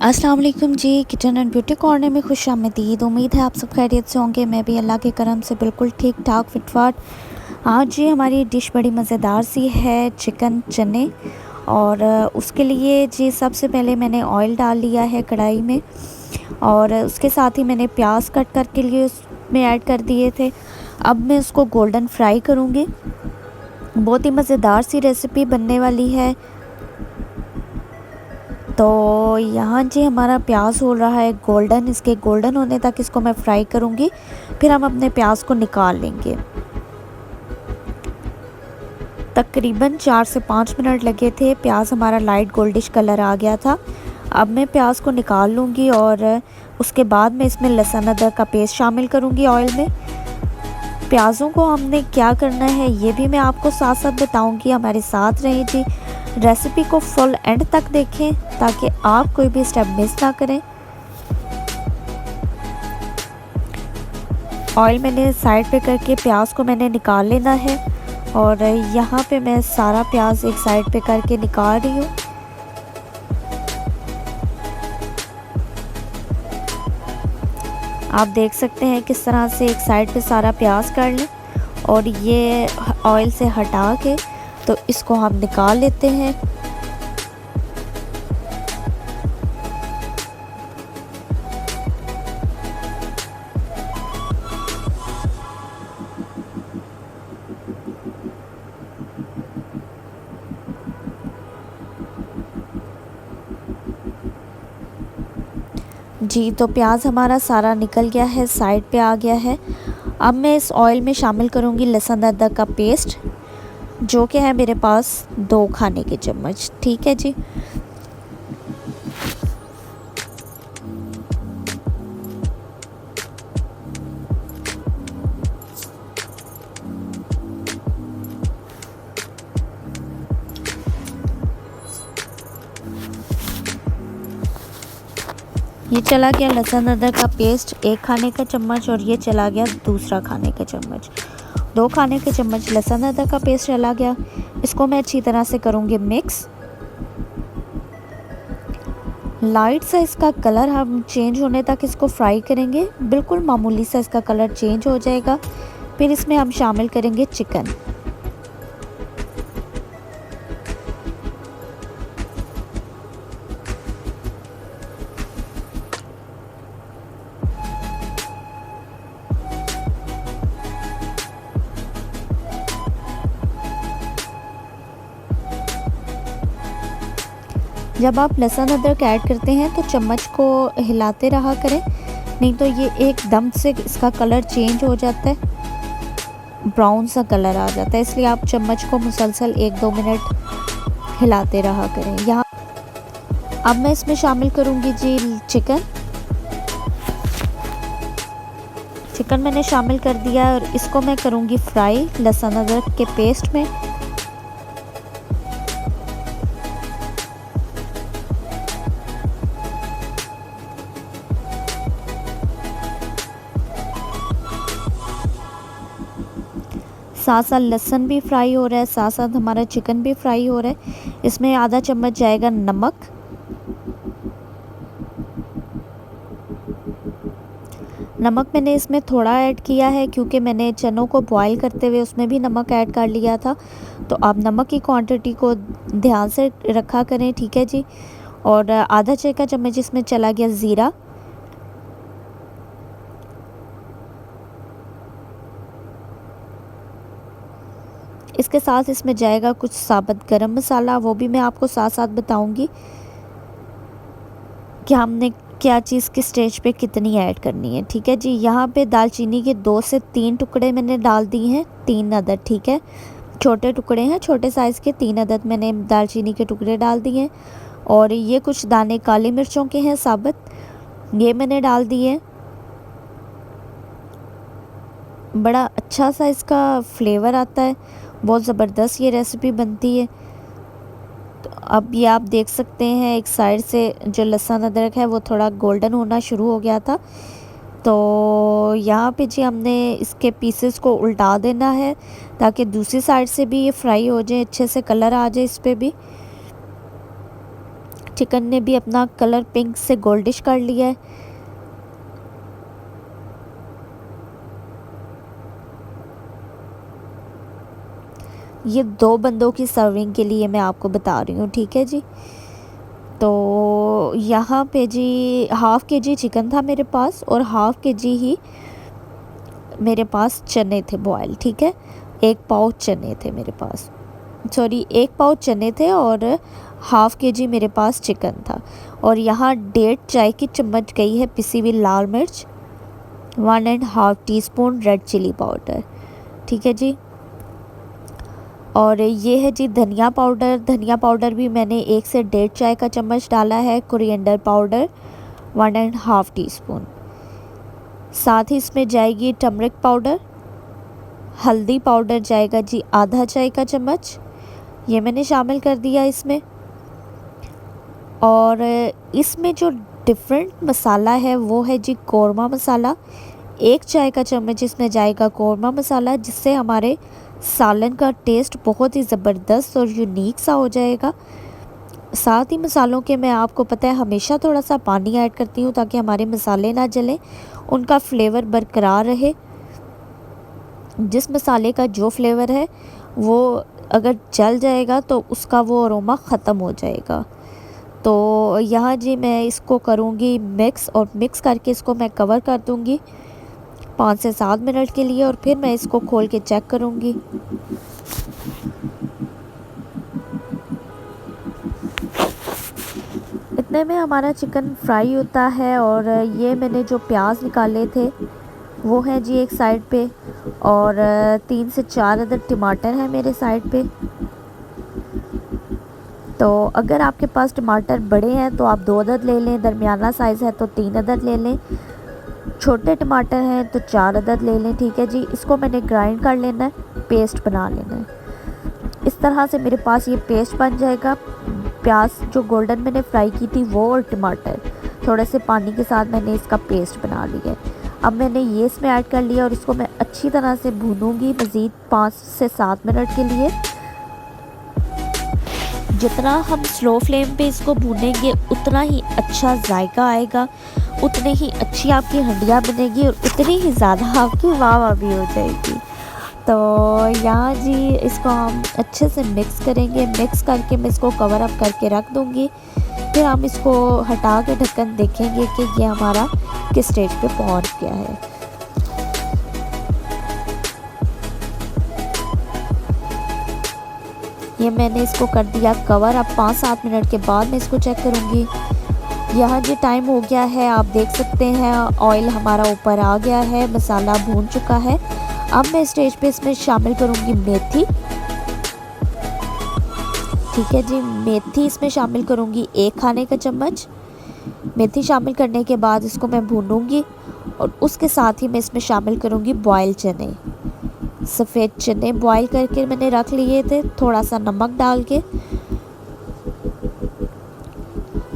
अस्सलाम वालेकुम जी। Kitchen and beauty corner में खुश आमदीद। उम्मीद है आप सब खैरियत से होंगे। मैं भी अल्लाह के करम से बिल्कुल ठीक ठाक फिटफाट। आज जी हमारी डिश बड़ी मज़ेदार सी है, चिकन चने। और उसके लिए जी सबसे पहले मैंने ऑयल डाल लिया है कढ़ाई में, और उसके साथ ही मैंने प्याज कट करके लिए उसमें ऐड कर दिए थे। अब मैं उसको गोल्डन फ्राई करूँगी। बहुत ही मज़ेदार सी रेसिपी बनने वाली है। तो यहाँ जी हमारा प्याज हो रहा है गोल्डन। इसके गोल्डन होने तक इसको मैं फ्राई करूँगी, फिर हम अपने प्याज को निकाल लेंगे। तकरीबन 4 से 5 मिनट लगे थे। प्याज हमारा लाइट गोल्डिश कलर आ गया था। अब मैं प्याज को निकाल लूँगी और उसके बाद मैं इसमें लहसुन अदरक का पेस्ट शामिल करूँगी ऑयल में। प्याज़ों को हमने क्या करना है ये भी मैं आपको साथ साथ बताऊँगी। हमारे साथ रहें जी, रेसिपी को फुल एंड तक देखें ताकि आप कोई भी स्टेप मिस ना करें। ऑयल मैंने साइड पे करके प्याज को मैंने निकाल लेना है, और यहाँ पे मैं सारा प्याज एक साइड पे करके निकाल रही हूँ। आप देख सकते हैं किस तरह से एक साइड पे सारा प्याज कर लें, और ये ऑयल से हटा के तो इसको हम निकाल लेते हैं। जी तो प्याज हमारा सारा निकल गया है, साइड पे आ गया है। अब मैं इस ऑयल में शामिल करूँगी लहसुन अदरक का पेस्ट, जो कि है मेरे पास 2 खाने के चम्मच। ठीक है जी। ये चला गया लहसुन अदरक का पेस्ट 1 खाने का चम्मच, और ये चला गया दूसरा खाने का चम्मच। 2 खाने के चम्मच लहसुन अदरक का पेस्ट चला गया। इसको मैं अच्छी तरह से करूँगी मिक्स। लाइट सा इसका कलर हम चेंज होने तक इसको फ्राई करेंगे। बिल्कुल मामूली सा इसका कलर चेंज हो जाएगा, फिर इसमें हम शामिल करेंगे चिकन। जब आप लहसुन अदरक ऐड करते हैं तो चम्मच को हिलाते रहा करें, नहीं तो ये एकदम से इसका कलर चेंज हो जाता है, ब्राउन सा कलर आ जाता है। इसलिए आप चम्मच को मुसलसल 1-2 मिनट हिलाते रहा करें। यहाँ अब मैं इसमें शामिल करूँगी जी चिकन। चिकन मैंने शामिल कर दिया और इसको मैं करूँगी फ्राई लहसुन अदरक के पेस्ट में। साथ साथ लहसुन भी फ्राई हो रहा है, साथ साथ हमारा चिकन भी फ्राई हो रहा है। इसमें आधा चम्मच जाएगा नमक। नमक मैंने इसमें थोड़ा ऐड किया है क्योंकि मैंने चनों को बॉईल करते हुए उसमें भी नमक ऐड कर लिया था। तो आप नमक की क्वांटिटी को ध्यान से रखा करें। ठीक है जी। और आधा चाय का चम्मच इसमें चला गया ज़ीरा। इसके साथ इसमें जाएगा कुछ साबुत गरम मसाला, वो भी मैं आपको साथ साथ बताऊंगी कि हमने क्या चीज़ किस स्टेज पे कितनी ऐड करनी है। ठीक है जी। यहाँ पे दालचीनी के 2 से 3 टुकड़े मैंने डाल दिए हैं, 3 अदद। ठीक है, छोटे टुकड़े हैं, छोटे साइज़ के 3 अदद मैंने दालचीनी के टुकड़े डाल दिए हैं। और ये कुछ दाने काली मिर्चों के हैं साबुत, ये मैंने डाल दिए। बड़ा अच्छा सा इसका फ्लेवर आता है, बहुत ज़बरदस्त ये रेसिपी बनती है। तो अब ये आप देख सकते हैं एक साइड से जो लहसुन अदरक है वो थोड़ा गोल्डन होना शुरू हो गया था। तो यहाँ पे जी हमने इसके पीसेस को उल्टा देना है ताकि दूसरी साइड से भी ये फ्राई हो जाए, अच्छे से कलर आ जाए इस पर भी। चिकन ने भी अपना कलर पिंक से गोल्डिश कर लिया है। ये 2 बंदों की सर्विंग के लिए मैं आपको बता रही हूँ, ठीक है जी। तो यहाँ पे जी हाफ़ kg चिकन था मेरे पास और हाफ़ kg ही मेरे पास चने थे बॉयल, ठीक है। 1 पाव चने थे मेरे पास, सॉरी 1 पाव चने थे और हाफ़ kg मेरे पास चिकन था। और यहाँ 1.5 चाय की चम्मच गई है पिसी हुई लाल मिर्च, 1.5 टीस्पून रेड चिली पाउडर, ठीक है जी। और ये है जी धनिया पाउडर। धनिया पाउडर भी मैंने 1 से 1.5 चाय का चम्मच डाला है। Coriander powder 1.5 teaspoon. साथ ही इसमें जाएगी टर्मरिक पाउडर। हल्दी पाउडर जाएगा जी आधा चाय का चम्मच, ये मैंने शामिल कर दिया इसमें। और इसमें जो डिफरेंट मसाला है वो है जी कौरमा मसाला। 1 चाय का चम्मच इसमें जाएगा कौरमा मसाला, जिससे हमारे सालन का टेस्ट बहुत ही ज़बरदस्त और यूनिक सा हो जाएगा। साथ ही मसालों के मैं आपको पता है हमेशा थोड़ा सा पानी ऐड करती हूँ ताकि हमारे मसाले ना जलें, उनका फ्लेवर बरकरार रहे। जिस मसाले का जो फ्लेवर है वो अगर जल जाएगा तो उसका वो अरोमा ख़त्म हो जाएगा। तो यहाँ जी मैं इसको करूँगी मिक्स, और मिक्स करके इसको मैं कवर कर दूँगी 5 से 7 मिनट के लिए, और फिर मैं इसको खोल के चेक करूँगी। इतने में हमारा चिकन फ्राई होता है। और ये मैंने जो प्याज निकाले थे वो है जी एक साइड पे, और 3 से 4 अदद टमाटर हैं मेरे साइड पे। तो अगर आपके पास टमाटर बड़े हैं तो आप 2 अदद ले लें, दरमियाना साइज़ है तो 3 अदद ले लें, छोटे टमाटर हैं तो 4 अदद ले लें, ठीक है जी। इसको मैंने ग्राइंड कर लेना है, पेस्ट बना लेना है। इस तरह से मेरे पास ये पेस्ट बन जाएगा। प्याज जो गोल्डन मैंने फ्राई की थी वो और टमाटर थोड़े से पानी के साथ मैंने इसका पेस्ट बना लिया है। अब मैंने ये इसमें ऐड कर लिया और इसको मैं अच्छी तरह से भूनूंगी मज़ीद 5 से 7 मिनट के लिए। जितना हम स्लो फ्लेम पे इसको भूनेंगे उतना ही अच्छा जायका आएगा, उतनी ही अच्छी आपकी हंडिया बनेगी और उतनी ही ज़्यादा आपकी वाह भी हो जाएगी। तो यहाँ जी इसको हम अच्छे से मिक्स करेंगे। मिक्स करके मैं इसको कवर अप करके रख दूँगी। फिर हम इसको हटा के ढक्कन देखेंगे कि ये हमारा किस स्टेज पे पहुँच गया है। ये मैंने इसको कर दिया कवर। अब 5-7 मिनट के बाद मैं इसको चेक करूँगी। यहाँ जो टाइम हो गया है आप देख सकते हैं ऑयल हमारा ऊपर आ गया है, मसाला भून चुका है। अब मैं स्टेज पे इसमें शामिल करूँगी मेथी, ठीक है जी। मेथी इसमें शामिल करूँगी 1 खाने का चम्मच। मेथी शामिल करने के बाद इसको मैं भूनूँगी और उसके साथ ही मैं इसमें शामिल करूँगी बॉयल चने। सफ़ेद चने बॉईल करके मैंने रख लिए थे, थोड़ा सा नमक डाल के।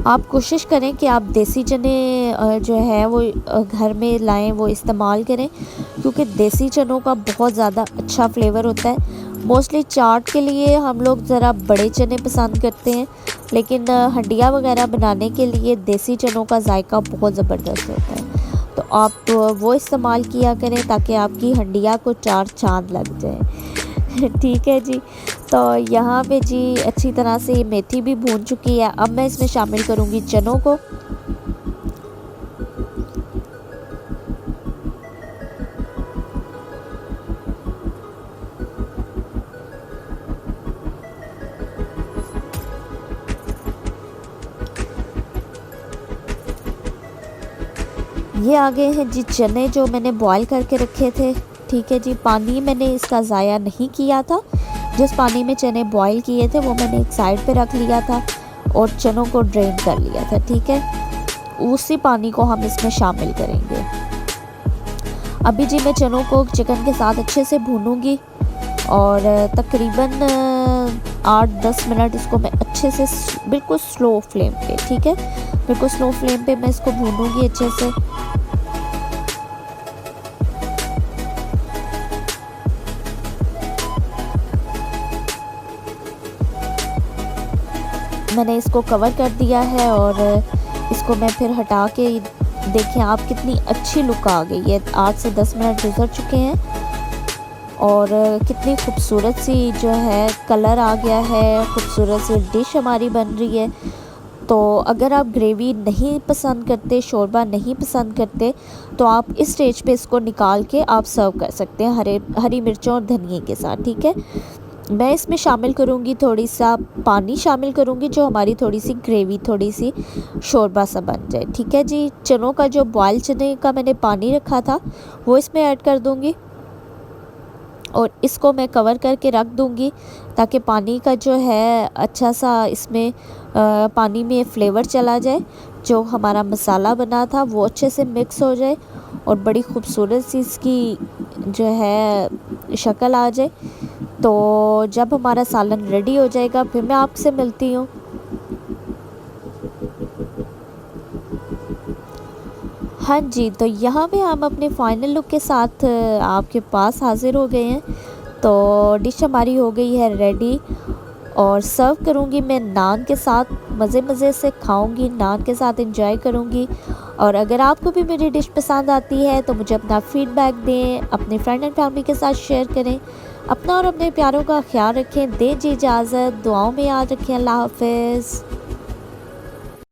आप कोशिश करें कि आप देसी चने जो है वो घर में लाएं, वो इस्तेमाल करें, क्योंकि देसी चनों का बहुत ज़्यादा अच्छा फ्लेवर होता है। मोस्टली चाट के लिए हम लोग ज़रा बड़े चने पसंद करते हैं, लेकिन हंडिया वगैरह बनाने के लिए देसी चनों का जायका बहुत ज़बरदस्त होता है। तो आप वो इस्तेमाल किया करें ताकि आपकी हंडिया को 4 चाँद लग जाए ठीक है जी। तो यहाँ पे जी अच्छी तरह से मेथी भी भून चुकी है। अब मैं इसमें शामिल करूँगी चनों को। ये आ गए हैं जी चने जो मैंने बॉईल करके रखे थे, ठीक है जी। पानी मैंने इसका ज़ाया नहीं किया था, जिस पानी में चने बॉईल किए थे वो मैंने एक साइड पे रख लिया था और चनों को ड्रेन कर लिया था, ठीक है। उसी पानी को हम इसमें शामिल करेंगे। अभी जी मैं चनों को चिकन के साथ अच्छे से भूनूंगी और तकरीबन 8-10 मिनट इसको मैं अच्छे से बिल्कुल स्लो फ्लेम पे, ठीक है, बिल्कुल स्लो फ्लेम पे मैं इसको भूनूंगी अच्छे से। मैंने इसको कवर कर दिया है और इसको मैं फिर हटा के देखें आप कितनी अच्छी लुक आ गई है। 8 से 10 मिनट गुजर चुके हैं और कितनी खूबसूरत सी जो है कलर आ गया है, खूबसूरत सी डिश हमारी बन रही है। तो अगर आप ग्रेवी नहीं पसंद करते, शोरबा नहीं पसंद करते, तो आप इस स्टेज पे इसको निकाल के आप सर्व कर सकते हैं हरी मिर्चों और धनिए के साथ, ठीक है। मैं इसमें शामिल करूँगी थोड़ी सा पानी शामिल करूँगी, जो हमारी थोड़ी सी ग्रेवी, थोड़ी सी शोरबा सा बन जाए, ठीक है जी। चनों का जो बॉयल चने का मैंने पानी रखा था वो इसमें ऐड कर दूँगी और इसको मैं कवर करके रख दूँगी ताकि पानी का जो है अच्छा सा इसमें पानी में फ्लेवर चला जाए, जो हमारा मसाला बना था वो अच्छे से मिक्स हो जाए और बड़ी खूबसूरत सी इसकी जो है शक्ल आ जाए। तो जब हमारा सालन रेडी हो जाएगा फिर मैं आपसे मिलती हूँ। हाँ जी, तो यहाँ पे हम अपने फाइनल लुक के साथ आपके पास हाज़िर हो गए हैं। तो डिश हमारी हो गई है रेडी और सर्व करूँगी मैं नान के साथ, मज़े से खाऊँगी, नान के साथ एंजॉय करूँगी। और अगर आपको भी मेरी डिश पसंद आती है तो मुझे अपना फ़ीडबैक दें, अपने फ्रेंड एंड फैमिली के साथ शेयर करें। अपना और अपने प्यारों का ख्याल रखें। दें जी इजाज़त, दुआओं में याद रखें। अल्लाह हाफ़िज़।